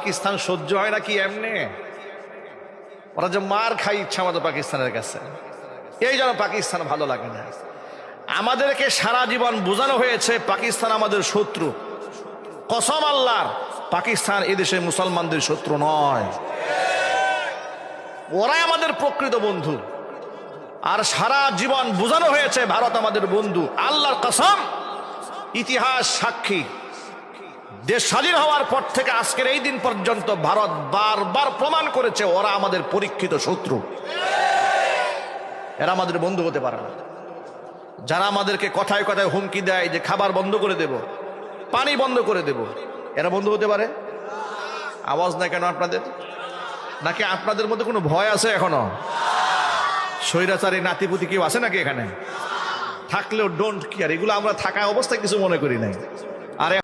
পাকিস্তান সহ্য হয় না কি এমনি? ওরা যে মার খাই ইচ্ছা মতো পাকিস্তানের কাছে, এই জন্য পাকিস্তান ভালো লাগে না। আমাদেরকে সারা জীবন বোঝানো হয়েছে পাকিস্তান আমাদের শত্রু। কসম আল্লাহর, পাকিস্তান এদেশে মুসলমানদের শত্রু নয়, ওরাই আমাদের প্রকৃত বন্ধু। আর সারা জীবন বোঝানো হয়েছে ভারত আমাদের বন্ধু। আল্লাহর কসম, ইতিহাস সাক্ষী, দেশ স্বাধীন হওয়ার পর থেকে আজকের এই দিন পর্যন্ত ভারত বারবার প্রমাণ করেছে ওরা আমাদের পরীক্ষিত শত্রু। এরা আমাদের বন্ধু হতে পারে না। যারা আমাদেরকে কথায় কথায় হুমকি দেয় যে খাবার বন্ধ করে দেব, পানি বন্ধ করে দেব, এরা বন্ধু হতে পারে? আওয়াজ নাই কেন আপনাদের? নাকি আপনাদের মধ্যে কোনো ভয় আছে এখনো? স্বৈরাচারী নাতিপুতি কেউ আছে নাকি এখানে? থাকলেও ডোন্ট কেয়ার, এগুলো আমরা থাকা অবস্থায় কিছু মনে করি নাই। আরে